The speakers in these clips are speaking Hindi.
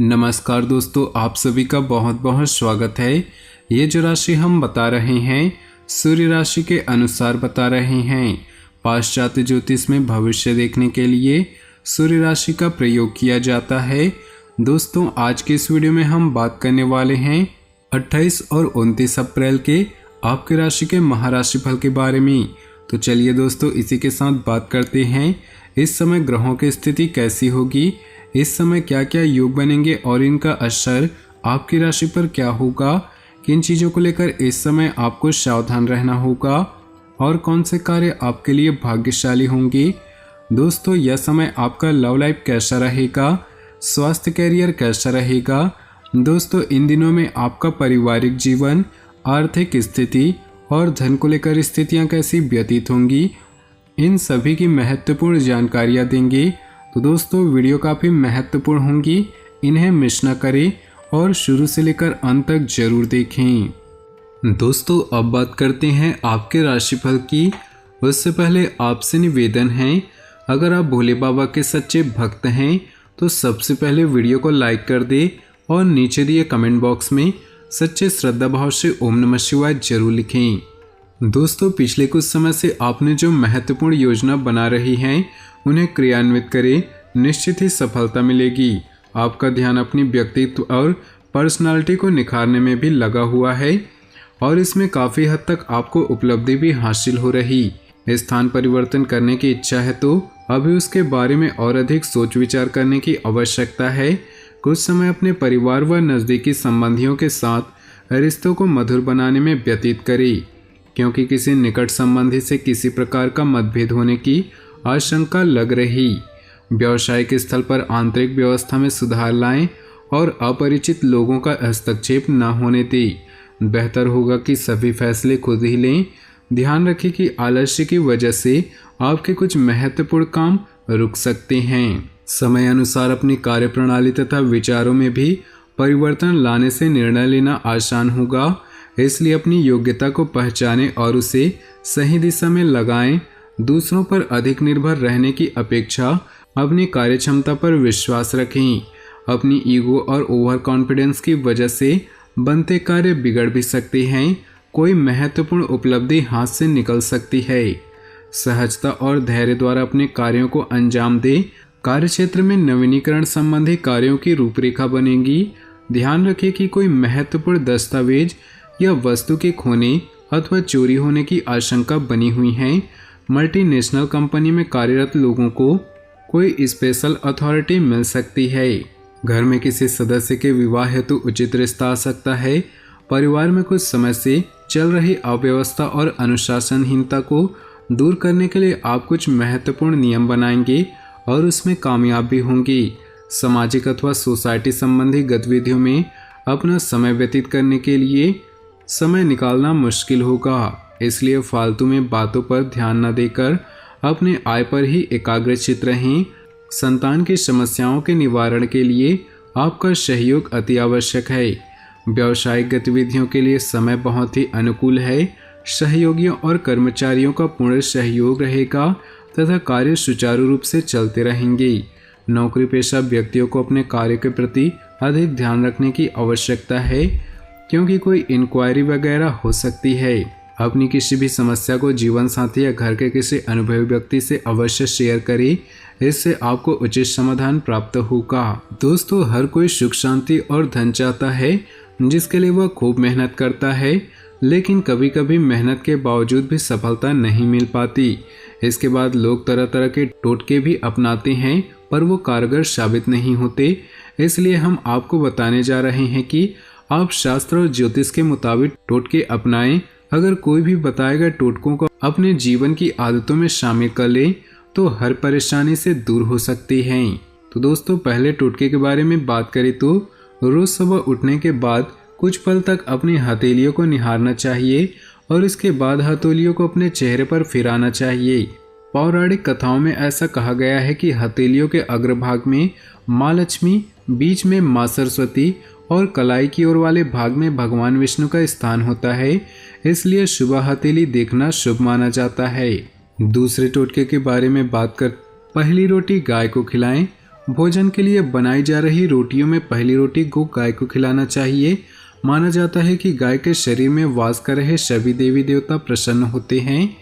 नमस्कार दोस्तों, आप सभी का बहुत बहुत स्वागत है। ये जो राशि हम बता रहे हैं सूर्य राशि के अनुसार बता रहे हैं। पाश्चात्य ज्योतिष में भविष्य देखने के लिए सूर्य राशि का प्रयोग किया जाता है। दोस्तों, आज के इस वीडियो में हम बात करने वाले हैं 28 और 29 अप्रैल के आपके राशि के महाराशि फल के बारे में। तो चलिए दोस्तों, इसी के साथ बात करते हैं इस समय ग्रहों की स्थिति कैसी होगी, इस समय क्या क्या योग बनेंगे और इनका असर आपकी राशि पर क्या होगा, किन चीज़ों को लेकर इस समय आपको सावधान रहना होगा और कौन से कार्य आपके लिए भाग्यशाली होंगे। दोस्तों, यह समय आपका लव लाइफ कैसा रहेगा, स्वास्थ्य कैरियर कैसा रहेगा। दोस्तों, इन दिनों में आपका पारिवारिक जीवन, आर्थिक स्थिति और धन को लेकर स्थितियाँ कैसी व्यतीत होंगी, इन सभी की महत्वपूर्ण जानकारियाँ देंगे। तो दोस्तों, वीडियो काफ़ी महत्वपूर्ण होंगी, इन्हें मिस न करें और शुरू से लेकर अंत तक जरूर देखें। दोस्तों, अब बात करते हैं आपके राशिफल की। उससे पहले आपसे निवेदन है, अगर आप भोले बाबा के सच्चे भक्त हैं तो सबसे पहले वीडियो को लाइक कर दे और नीचे दिए कमेंट बॉक्स में सच्चे श्रद्धा भाव से ओम नमः शिवाय जरूर लिखें। दोस्तों, पिछले कुछ समय से आपने जो महत्वपूर्ण योजना बना रही हैं उन्हें क्रियान्वित करें, निश्चित ही सफलता मिलेगी। आपका ध्यान अपनी व्यक्तित्व और पर्सनालिटी को निखारने में भी लगा हुआ है और इसमें काफ़ी हद तक आपको उपलब्धि भी हासिल हो रही। स्थान परिवर्तन करने की इच्छा है तो अभी उसके बारे में और अधिक सोच विचार करने की आवश्यकता है। कुछ समय अपने परिवार व नज़दीकी संबंधियों के साथ रिश्तों को मधुर बनाने में व्यतीत करें, क्योंकि किसी निकट संबंधी से किसी प्रकार का मतभेद होने की आशंका लग रही। व्यावसायिक स्थल पर आंतरिक व्यवस्था में सुधार लाएं और अपरिचित लोगों का हस्तक्षेप न होने दें। बेहतर होगा कि सभी फैसले खुद ही लें। ध्यान रखें कि आलस्य की वजह से आपके कुछ महत्वपूर्ण काम रुक सकते हैं। समय अनुसार अपनी कार्यप्रणाली तथा विचारों में भी परिवर्तन लाने से निर्णय लेना आसान होगा, इसलिए अपनी योग्यता को पहचानें और उसे सही दिशा में लगाएं। दूसरों पर अधिक निर्भर रहने की अपेक्षा अपनी कार्यक्षमता पर विश्वास रखें। अपनी ईगो और ओवर कॉन्फिडेंस की वजह से बनते कार्य बिगड़ भी सकते हैं। कोई महत्वपूर्ण उपलब्धि हाथ से निकल सकती है। सहजता और धैर्य द्वारा अपने कार्यों को अंजाम दें। कार्यक्षेत्र में नवीनीकरण संबंधी कार्यों की रूपरेखा बनेगी। ध्यान रखें कि कोई महत्वपूर्ण दस्तावेज या वस्तु के खोने अथवा चोरी होने की आशंका बनी हुई है। मल्टीनेशनल कंपनी में कार्यरत लोगों को कोई स्पेशल अथॉरिटी मिल सकती है। घर में किसी सदस्य के विवाह हेतु उचित रिश्ता आ सकता है। परिवार में कुछ समय से चल रही अव्यवस्था और अनुशासनहीनता को दूर करने के लिए आप कुछ महत्वपूर्ण नियम बनाएंगे और उसमें कामयाब भी होंगे। सामाजिक अथवा सोसाइटी संबंधी गतिविधियों में अपना समय व्यतीत करने के लिए समय निकालना मुश्किल होगा, इसलिए फालतू में बातों पर ध्यान न देकर अपने आय पर ही एकाग्रचित रहें। संतान की समस्याओं के निवारण के लिए आपका सहयोग अति आवश्यक है। व्यावसायिक गतिविधियों के लिए समय बहुत ही अनुकूल है। सहयोगियों और कर्मचारियों का पूर्ण सहयोग रहेगा तथा कार्य सुचारू रूप से चलते रहेंगे। नौकरी पेशा व्यक्तियों को अपने कार्य के प्रति अधिक ध्यान रखने की आवश्यकता है, क्योंकि कोई इंक्वायरी वगैरह हो सकती है। अपनी किसी भी समस्या को जीवन साथी या घर के किसी अनुभवी व्यक्ति से अवश्य शेयर करें, इससे आपको उचित समाधान प्राप्त होगा। दोस्तों, हर कोई सुख शांति और धन चाहता है, जिसके लिए वह खूब मेहनत करता है, लेकिन कभी कभी मेहनत के बावजूद भी सफलता नहीं मिल पाती। इसके बाद लोग तरह तरह के टोटके भी अपनाते हैं, पर वो कारगर साबित नहीं होते। इसलिए हम आपको बताने जा रहे हैं कि आप शास्त्र और ज्योतिष के मुताबिक टोटके अपनाएं। अगर कोई भी बताए गए टोटकों को अपने जीवन की आदतों में शामिल कर ले तो हर परेशानी से दूर हो सकती हैं। तो दोस्तों, पहले टोटके के बारे में बात करें तो रोज सुबह उठने के बाद कुछ पल तक अपनी हथेलियों को निहारना चाहिए और इसके बाद हथेलियों को अपने चेहरे पर फिराना चाहिए। पौराणिक कथाओं में ऐसा कहा गया है कि हथेलियों के अग्रभाग में माँ लक्ष्मी, बीच में माँ सरस्वती और कलाई की ओर वाले भाग में भगवान विष्णु का स्थान होता है, इसलिए सुबह हथेली देखना शुभ माना जाता है। दूसरे टोटके के बारे में बात कर, पहली रोटी गाय को खिलाएं, भोजन के लिए बनाई जा रही रोटियों में पहली रोटी को गाय को खिलाना चाहिए। माना जाता है कि गाय के शरीर में वास कर रहे सभी देवी देवता प्रसन्न होते हैं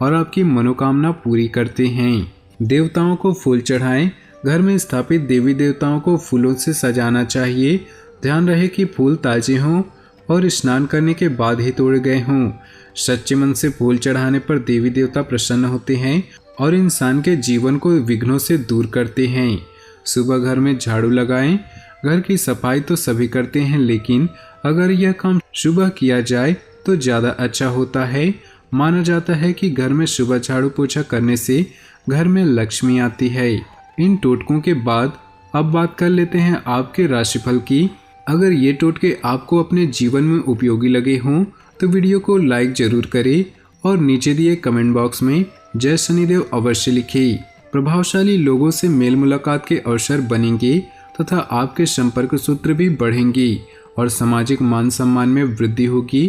और आपकी मनोकामना पूरी करते हैं। देवताओं को फूल चढ़ाएं। घर में स्थापित देवी देवताओं को फूलों से सजाना चाहिए। ध्यान रहे कि फूल ताजे हों और स्नान करने के बाद ही तोड़े गए हों। सच्चे मन से फूल चढ़ाने पर देवी देवता प्रसन्न होते हैं और इंसान के जीवन को विघ्नों से दूर करते हैं। सुबह घर में झाड़ू लगाएं। घर की सफाई तो सभी करते हैं, लेकिन अगर यह काम सुबह किया जाए तो ज़्यादा अच्छा होता है। माना जाता है कि घर में सुबह झाड़ू पोछा करने से घर में लक्ष्मी आती है। इन टोटकों के बाद अब बात कर लेते हैं आपके राशिफल की। अगर ये टोटके आपको अपने जीवन में उपयोगी लगे हों तो वीडियो को लाइक जरूर करें और नीचे दिए कमेंट बॉक्स में जय शनिदेव अवश्य लिखें। प्रभावशाली लोगों से मेल मुलाकात के अवसर बनेंगे तथा आपके संपर्क सूत्र भी बढ़ेंगे और सामाजिक मान सम्मान में वृद्धि होगी।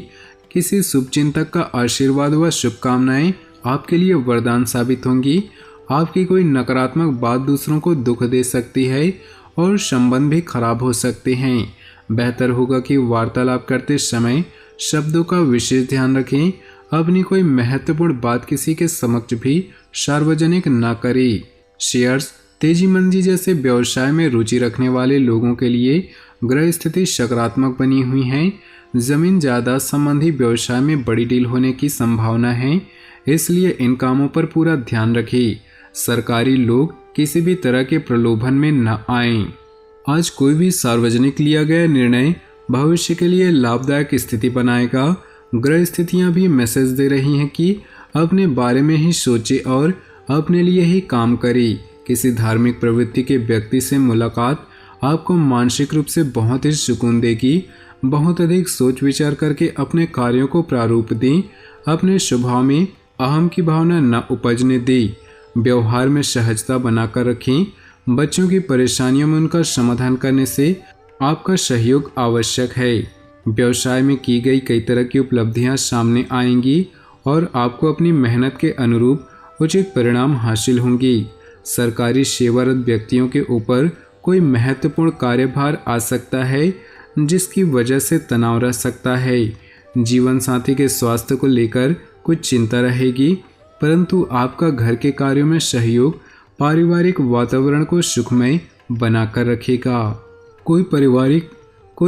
किसी शुभ चिंतक का आशीर्वाद व शुभकामनाएं आपके लिए वरदान साबित होंगी। आपकी कोई नकारात्मक बात दूसरों को दुख दे सकती है और संबंध भी खराब हो सकते हैं। बेहतर होगा कि वार्तालाप करते समय शब्दों का विशेष ध्यान रखें। अपनी कोई महत्वपूर्ण बात किसी के समक्ष भी सार्वजनिक न करें। शेयर्स, तेजी मंदी जैसे व्यवसाय में रुचि रखने वाले लोगों के लिए ग्रह स्थिति सकारात्मक बनी हुई है। जमीन जायदाद संबंधी व्यवसाय में बड़ी डील होने की संभावना है, इसलिए इन कामों पर पूरा ध्यान रखें। सरकारी लोग किसी भी तरह के प्रलोभन में न आएं। आज कोई भी सार्वजनिक लिया गया निर्णय भविष्य के लिए लाभदायक स्थिति बनाएगा। ग्रह स्थितियां भी मैसेज दे रही हैं कि अपने बारे में ही सोचे और अपने लिए ही काम करें। किसी धार्मिक प्रवृत्ति के व्यक्ति से मुलाकात आपको मानसिक रूप से बहुत ही सुकून देगी। बहुत अधिक सोच विचार करके अपने कार्यों को प्रारूप दें। अपने स्वभाव में अहम की भावना न उपजने दें। व्यवहार में सहजता बनाकर रखें। बच्चों की परेशानियों में उनका समाधान करने से आपका सहयोग आवश्यक है। व्यवसाय में की गई कई तरह की उपलब्धियां सामने आएंगी और आपको अपनी मेहनत के अनुरूप उचित परिणाम हासिल होंगे। सरकारी सेवारत व्यक्तियों के ऊपर कोई महत्वपूर्ण कार्यभार आ सकता है, जिसकी वजह से तनाव रह सकता है। जीवन साथी के स्वास्थ्य को लेकर कुछ चिंता रहेगी, परंतु आपका घर के कार्यों में सहयोग पारिवारिक वातावरण को सुखमय बनाकर रखेगा। कोई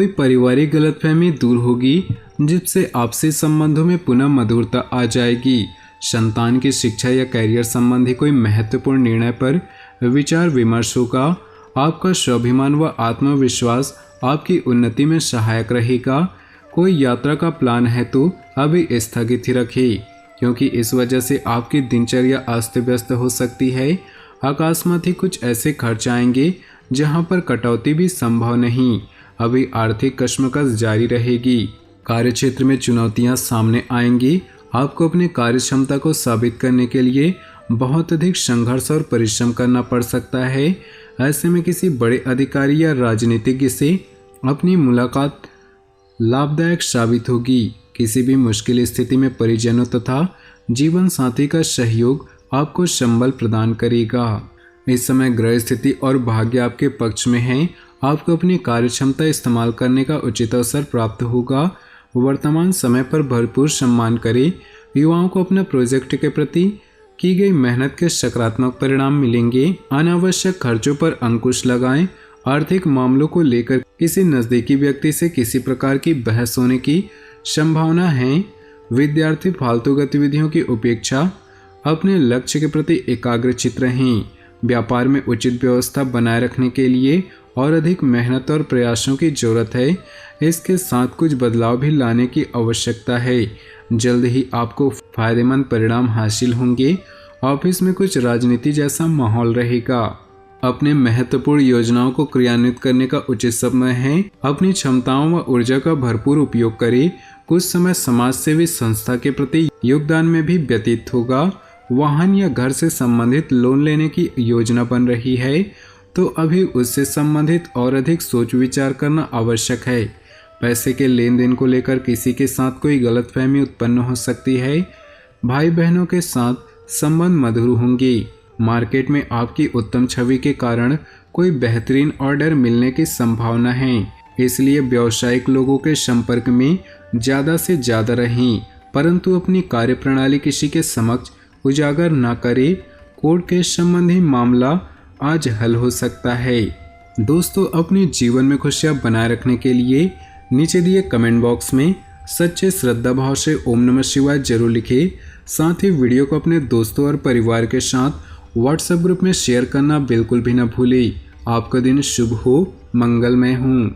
पारिवारिक गलतफहमी दूर होगी, जिससे आपसी संबंधों में पुनः मधुरता आ जाएगी। संतान की शिक्षा या करियर संबंधी कोई महत्वपूर्ण निर्णय पर विचार विमर्श होगा। आपका स्वाभिमान व आत्मविश्वास आपकी उन्नति में सहायक रहेगा। कोई यात्रा का प्लान है तो अभी स्थगित ही रखें, क्योंकि इस वजह से आपकी दिनचर्या अस्त व्यस्त हो सकती है। अकस्मात ही कुछ ऐसे खर्च आएंगे जहां पर कटौती भी संभव नहीं। अभी आर्थिक कश्मकश जारी रहेगी। कार्यक्षेत्र में चुनौतियां सामने आएंगी। आपको अपने कार्य क्षमता को साबित करने के लिए बहुत अधिक संघर्ष और परिश्रम करना पड़ सकता है। ऐसे में किसी बड़े अधिकारी या राजनीतिज्ञ से अपनी मुलाकात लाभदायक साबित होगी। किसी भी मुश्किल स्थिति में परिजनों तथा जीवन साथी का सहयोग आपको संबल प्रदान करेगा। इस समय ग्रह स्थिति और भाग्य आपके पक्ष में है। आपको अपनी कार्य क्षमता इस्तेमाल करने का उचित अवसर प्राप्त होगा। वर्तमान समय पर भरपूर सम्मान करें। युवाओं को अपने प्रोजेक्ट के प्रति की गई मेहनत के सकारात्मक परिणाम मिलेंगे। अनावश्यक खर्चों पर अंकुश लगाएं। आर्थिक मामलों को लेकर किसी नज़दीकी व्यक्ति से किसी प्रकार की बहस होने की संभावना है। विद्यार्थी फालतू गतिविधियों की उपेक्षा अपने लक्ष्य के प्रति एकाग्रचित रहें। व्यापार में उचित व्यवस्था बनाए रखने के लिए और अधिक मेहनत और प्रयासों की जरूरत है। इसके साथ कुछ बदलाव भी लाने की आवश्यकता है। जल्द ही आपको फायदेमंद परिणाम हासिल होंगे। ऑफिस में कुछ राजनीति जैसा माहौल रहेगा। अपने महत्वपूर्ण योजनाओं को क्रियान्वित करने का उचित समय है। अपनी क्षमताओं व ऊर्जा का भरपूर उपयोग करें। कुछ समय समाज सेवी संस्था के प्रति योगदान में भी व्यतीत होगा। वाहन या घर से संबंधित लोन लेने की योजना बन रही है तो अभी उससे संबंधित और अधिक सोच विचार करना आवश्यक है। पैसे के लेन देन को लेकर किसी के साथ कोई गलतफहमी उत्पन्न हो सकती है। भाई बहनों के साथ संबंध मधुर होंगे। मार्केट में आपकी उत्तम छवि के कारण कोई बेहतरीन ऑर्डर मिलने की संभावना है, इसलिए व्यावसायिक लोगों के संपर्क में ज़्यादा से ज़्यादा रहें, परंतु अपनी कार्यप्रणाली किसी के समक्ष उजागर न करें। कोर्ट केस संबंधी मामला आज हल हो सकता है। दोस्तों, अपने जीवन में खुशियां बनाए रखने के लिए नीचे दिए कमेंट बॉक्स में सच्चे श्रद्धा भाव से ओम नमः शिवाय जरूर लिखें। साथ ही वीडियो को अपने दोस्तों और परिवार के साथ व्हाट्सएप ग्रुप में शेयर करना बिल्कुल भी न भूलें। आपका दिन शुभ हो, मंगलमय हो।